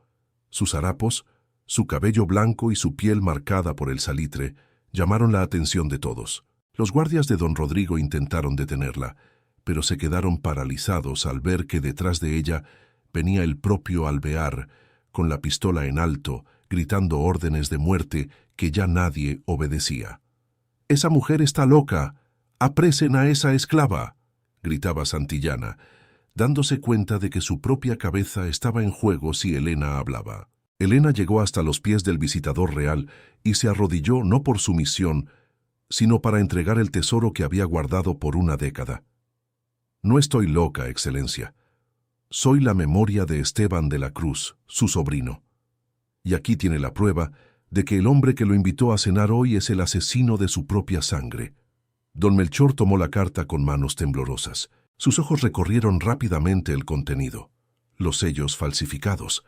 Sus harapos, su cabello blanco y su piel marcada por el salitre llamaron la atención de todos. Los guardias de don Rodrigo intentaron detenerla, pero se quedaron paralizados al ver que detrás de ella venía el propio Alvear, con la pistola en alto, gritando órdenes de muerte que ya nadie obedecía. «¡Esa mujer está loca! ¡Apresen a esa esclava!», gritaba Santillana, dándose cuenta de que su propia cabeza estaba en juego si Elena hablaba. Elena llegó hasta los pies del visitador real y se arrodilló no por sumisión, sino para entregar el tesoro que había guardado por una década. «No estoy loca, Excelencia. Soy la memoria de Esteban de la Cruz, su sobrino. Y aquí tiene la prueba de que el hombre que lo invitó a cenar hoy es el asesino de su propia sangre». Don Melchor tomó la carta con manos temblorosas. Sus ojos recorrieron rápidamente el contenido. Los sellos falsificados,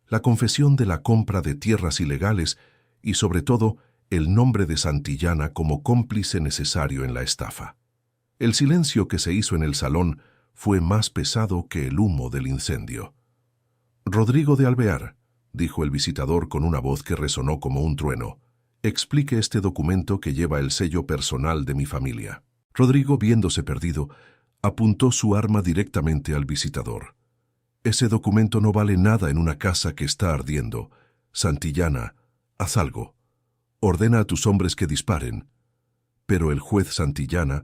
la confesión de la compra de tierras ilegales y, sobre todo, el nombre de Santillana como cómplice necesario en la estafa. El silencio que se hizo en el salón fue más pesado que el humo del incendio. «Rodrigo de Alvear», dijo el visitador con una voz que resonó como un trueno, «explique este documento que lleva el sello personal de mi familia». Rodrigo, viéndose perdido, apuntó su arma directamente al visitador. «Ese documento no vale nada en una casa que está ardiendo. Santillana, haz algo. Ordena a tus hombres que disparen». Pero el juez Santillana,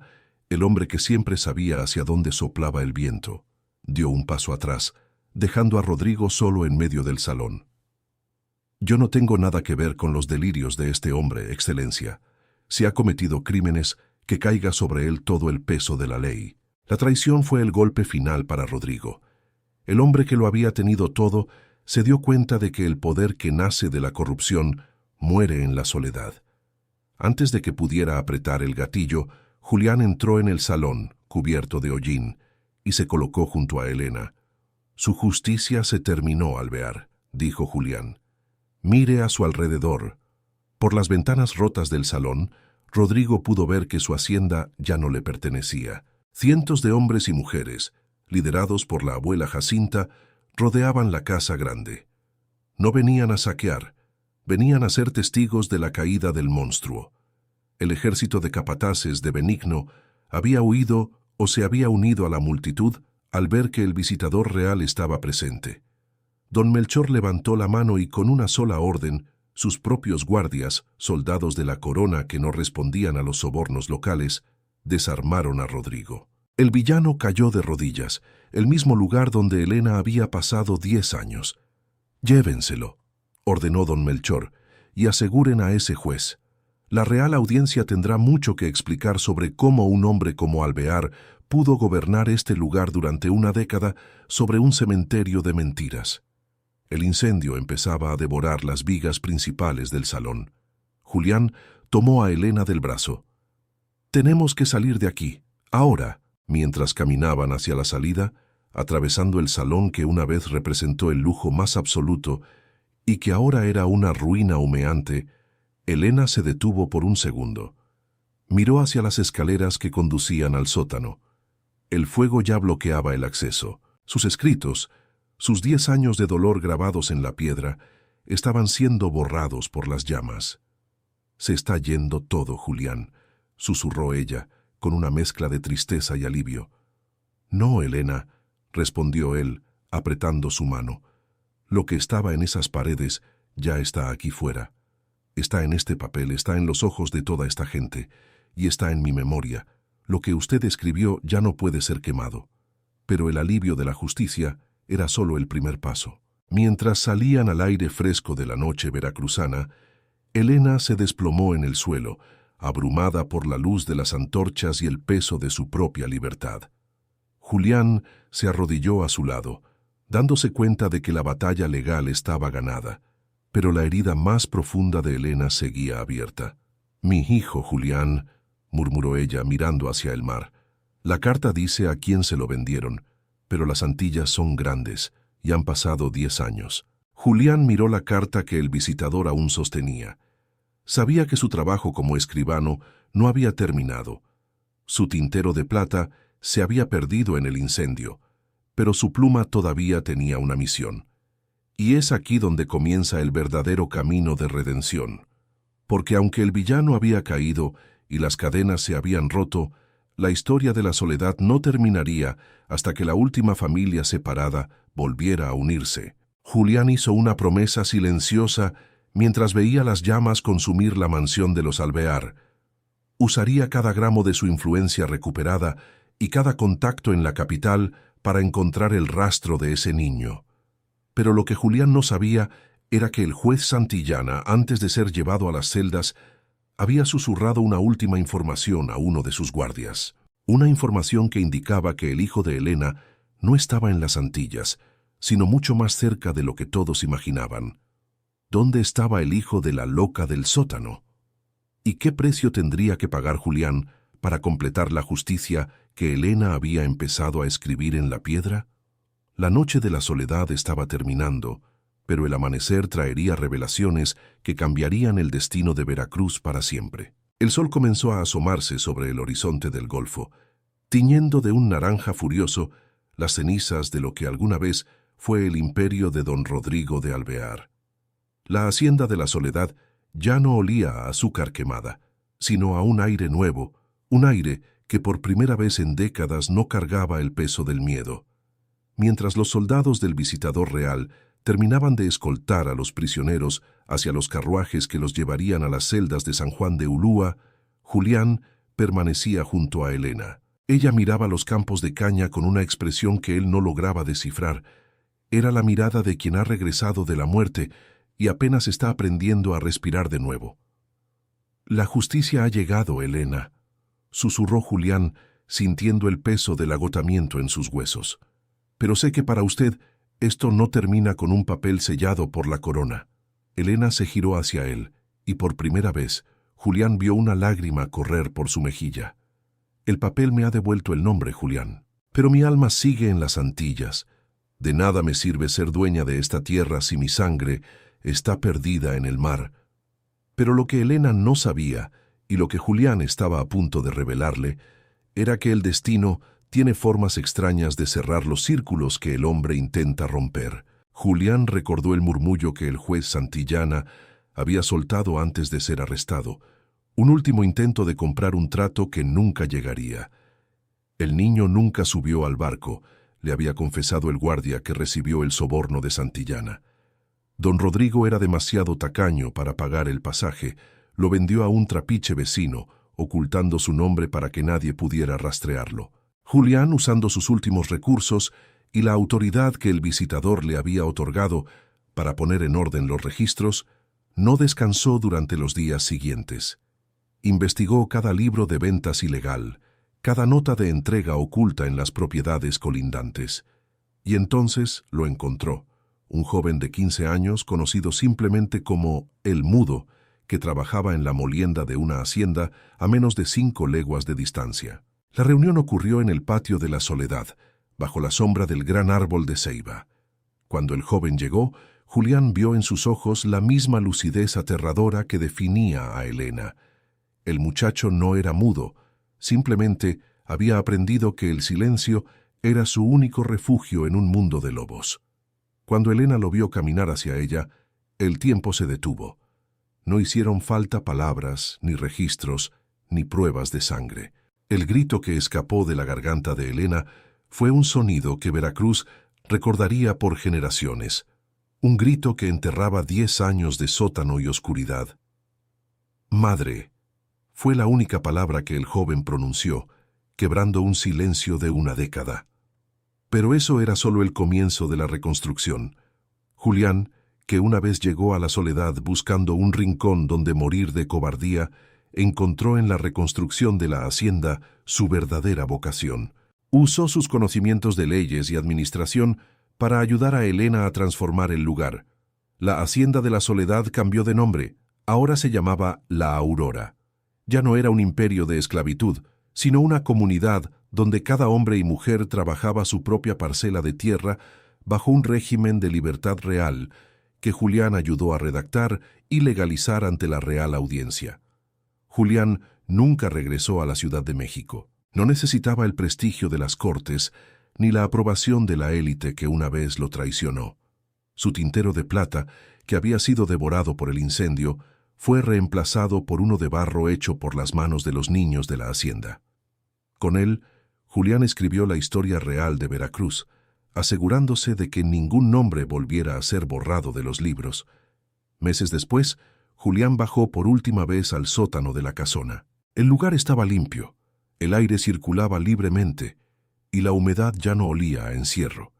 el hombre que siempre sabía hacia dónde soplaba el viento, dio un paso atrás, dejando a Rodrigo solo en medio del salón. «Yo no tengo nada que ver con los delirios de este hombre, Excelencia. Si ha cometido crímenes, que caiga sobre él todo el peso de la ley». La traición fue el golpe final para Rodrigo. El hombre que lo había tenido todo se dio cuenta de que el poder que nace de la corrupción muere en la soledad. Antes de que pudiera apretar el gatillo, Julián entró en el salón, cubierto de hollín, y se colocó junto a Elena. «Su justicia se terminó, Alvear», dijo Julián. «Mire a su alrededor». Por las ventanas rotas del salón, Rodrigo pudo ver que su hacienda ya no le pertenecía. Cientos de hombres y mujeres, liderados por la abuela Jacinta, rodeaban la casa grande. No venían a saquear, venían a ser testigos de la caída del monstruo. El ejército de capataces de Benigno había huido o se había unido a la multitud al ver que el visitador real estaba presente. Don Melchor levantó la mano y con una sola orden, sus propios guardias, soldados de la corona que no respondían a los sobornos locales, desarmaron a Rodrigo. El villano cayó de rodillas, el mismo lugar donde Elena había pasado 10 años. «Llévenselo», ordenó don Melchor, «y aseguren a ese juez. La Real Audiencia tendrá mucho que explicar sobre cómo un hombre como Alvear pudo gobernar este lugar durante una década sobre un cementerio de mentiras». El incendio empezaba a devorar las vigas principales del salón. Julián tomó a Elena del brazo. «Tenemos que salir de aquí, ahora». Mientras caminaban hacia la salida, atravesando el salón que una vez representó el lujo más absoluto y que ahora era una ruina humeante, Elena se detuvo por un segundo. Miró hacia las escaleras que conducían al sótano. El fuego ya bloqueaba el acceso. Sus escritos, sus 10 años de dolor grabados en la piedra, estaban siendo borrados por las llamas. «Se está yendo todo, Julián», susurró ella, con una mezcla de tristeza y alivio. «No, Elena», respondió él, apretando su mano. «Lo que estaba en esas paredes ya está aquí fuera. Está en este papel, está en los ojos de toda esta gente, y está en mi memoria. Lo que usted escribió ya no puede ser quemado». Pero el alivio de la justicia era solo el primer paso. Mientras salían al aire fresco de la noche veracruzana, Elena se desplomó en el suelo, abrumada por la luz de las antorchas y el peso de su propia libertad. Julián se arrodilló a su lado, dándose cuenta de que la batalla legal estaba ganada, pero la herida más profunda de Elena seguía abierta. «Mi hijo, Julián», murmuró ella mirando hacia el mar. «La carta dice a quién se lo vendieron, pero las Antillas son grandes y han pasado 10 años». Julián miró la carta que el visitador aún sostenía. Sabía que su trabajo como escribano no había terminado. Su tintero de plata se había perdido en el incendio, pero su pluma todavía tenía una misión. Y es aquí donde comienza el verdadero camino de redención. Porque aunque el villano había caído y las cadenas se habían roto, la historia de la soledad no terminaría hasta que la última familia separada volviera a unirse. Julián hizo una promesa silenciosa mientras veía las llamas consumir la mansión de los Alvear. Usaría cada gramo de su influencia recuperada y cada contacto en la capital para encontrar el rastro de ese niño. Pero lo que Julián no sabía era que el juez Santillana, antes de ser llevado a las celdas, había susurrado una última información a uno de sus guardias. Una información que indicaba que el hijo de Elena no estaba en las Antillas, sino mucho más cerca de lo que todos imaginaban. ¿Dónde estaba el hijo de la loca del sótano? ¿Y qué precio tendría que pagar Julián para completar la justicia que Elena había empezado a escribir en la piedra? La noche de la soledad estaba terminando, pero el amanecer traería revelaciones que cambiarían el destino de Veracruz para siempre. El sol comenzó a asomarse sobre el horizonte del Golfo, tiñendo de un naranja furioso las cenizas de lo que alguna vez fue el imperio de don Rodrigo de Alvear. La hacienda de la Soledad ya no olía a azúcar quemada, sino a un aire nuevo, un aire que por primera vez en décadas no cargaba el peso del miedo. Mientras los soldados del visitador real terminaban de escoltar a los prisioneros hacia los carruajes que los llevarían a las celdas de San Juan de Ulúa, Julián permanecía junto a Elena. Ella miraba los campos de caña con una expresión que él no lograba descifrar. Era la mirada de quien ha regresado de la muerte y apenas está aprendiendo a respirar de nuevo. «La justicia ha llegado, Elena», susurró Julián, sintiendo el peso del agotamiento en sus huesos. «Pero sé que para usted esto no termina con un papel sellado por la corona». Elena se giró hacia él, y por primera vez, Julián vio una lágrima correr por su mejilla. «El papel me ha devuelto el nombre, Julián. Pero mi alma sigue en las Antillas. De nada me sirve ser dueña de esta tierra si mi sangre está perdida en el mar». Pero lo que Elena no sabía, y lo que Julián estaba a punto de revelarle, era que el destino tiene formas extrañas de cerrar los círculos que el hombre intenta romper. Julián recordó el murmullo que el juez Santillana había soltado antes de ser arrestado, un último intento de comprar un trato que nunca llegaría. El niño nunca subió al barco, le había confesado el guardia que recibió el soborno de Santillana. Don Rodrigo era demasiado tacaño para pagar el pasaje, lo vendió a un trapiche vecino, ocultando su nombre para que nadie pudiera rastrearlo. Julián, usando sus últimos recursos y la autoridad que el visitador le había otorgado para poner en orden los registros, no descansó durante los días siguientes. Investigó cada libro de ventas ilegal, cada nota de entrega oculta en las propiedades colindantes. Y entonces lo encontró, un joven de 15 años conocido simplemente como El Mudo, que trabajaba en la molienda de una hacienda a menos de 5 leguas de distancia. La reunión ocurrió en el patio de la Soledad, bajo la sombra del gran árbol de ceiba. Cuando el joven llegó, Julián vio en sus ojos la misma lucidez aterradora que definía a Elena. El muchacho no era mudo, simplemente había aprendido que el silencio era su único refugio en un mundo de lobos. Cuando Elena lo vio caminar hacia ella, el tiempo se detuvo. No hicieron falta palabras, ni registros, ni pruebas de sangre. El grito que escapó de la garganta de Elena fue un sonido que Veracruz recordaría por generaciones, un grito que enterraba 10 años de sótano y oscuridad. «Madre», fue la única palabra que el joven pronunció, quebrando un silencio de una década. Pero eso era solo el comienzo de la reconstrucción. Julián, que una vez llegó a la Soledad buscando un rincón donde morir de cobardía, encontró en la reconstrucción de la hacienda su verdadera vocación. Usó sus conocimientos de leyes y administración para ayudar a Elena a transformar el lugar. La hacienda de la Soledad cambió de nombre, ahora se llamaba La Aurora. Ya no era un imperio de esclavitud, sino una comunidad donde cada hombre y mujer trabajaba su propia parcela de tierra bajo un régimen de libertad real que Julián ayudó a redactar y legalizar ante la Real Audiencia. Julián nunca regresó a la Ciudad de México. No necesitaba el prestigio de las cortes ni la aprobación de la élite que una vez lo traicionó. Su tintero de plata, que había sido devorado por el incendio, fue reemplazado por uno de barro hecho por las manos de los niños de la hacienda. Con él, Julián escribió la historia real de Veracruz, asegurándose de que ningún nombre volviera a ser borrado de los libros. Meses después, Julián bajó por última vez al sótano de la casona. El lugar estaba limpio, el aire circulaba libremente y la humedad ya no olía a encierro.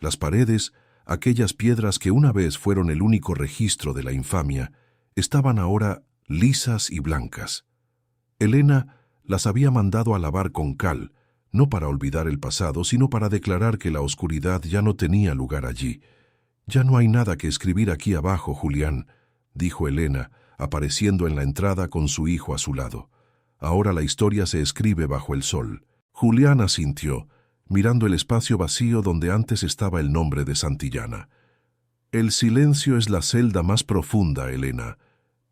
Las paredes, aquellas piedras que una vez fueron el único registro de la infamia, estaban ahora lisas y blancas. Elena las había mandado a lavar con cal, no para olvidar el pasado, sino para declarar que la oscuridad ya no tenía lugar allí. «Ya no hay nada que escribir aquí abajo, Julián», dijo Elena, apareciendo en la entrada con su hijo a su lado. «Ahora la historia se escribe bajo el sol». Julián asintió, mirando el espacio vacío donde antes estaba el nombre de Santillana. «El silencio es la celda más profunda, Elena,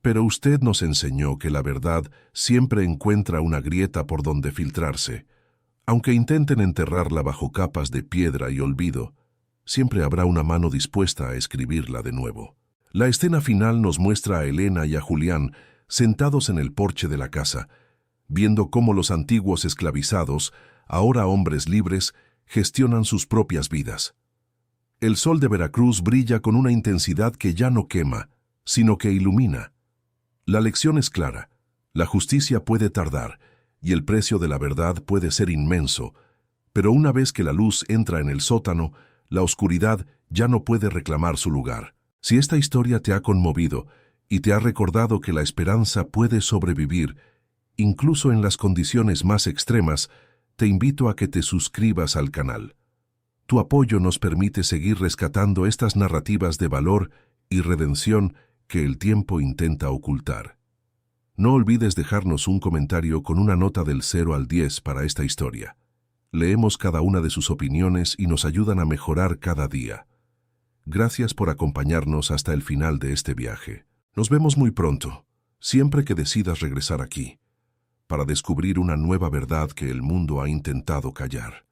pero usted nos enseñó que la verdad siempre encuentra una grieta por donde filtrarse. Aunque intenten enterrarla bajo capas de piedra y olvido, siempre habrá una mano dispuesta a escribirla de nuevo». La escena final nos muestra a Elena y a Julián sentados en el porche de la casa, viendo cómo los antiguos esclavizados, ahora hombres libres, gestionan sus propias vidas. El sol de Veracruz brilla con una intensidad que ya no quema, sino que ilumina. La lección es clara: la justicia puede tardar y el precio de la verdad puede ser inmenso, pero una vez que la luz entra en el sótano, la oscuridad ya no puede reclamar su lugar. Si esta historia te ha conmovido y te ha recordado que la esperanza puede sobrevivir, incluso en las condiciones más extremas, te invito a que te suscribas al canal. Tu apoyo nos permite seguir rescatando estas narrativas de valor y redención que el tiempo intenta ocultar. No olvides dejarnos un comentario con una nota del 0 al 10 para esta historia. Leemos cada una de sus opiniones y nos ayudan a mejorar cada día. Gracias por acompañarnos hasta el final de este viaje. Nos vemos muy pronto, siempre que decidas regresar aquí, para descubrir una nueva verdad que el mundo ha intentado callar.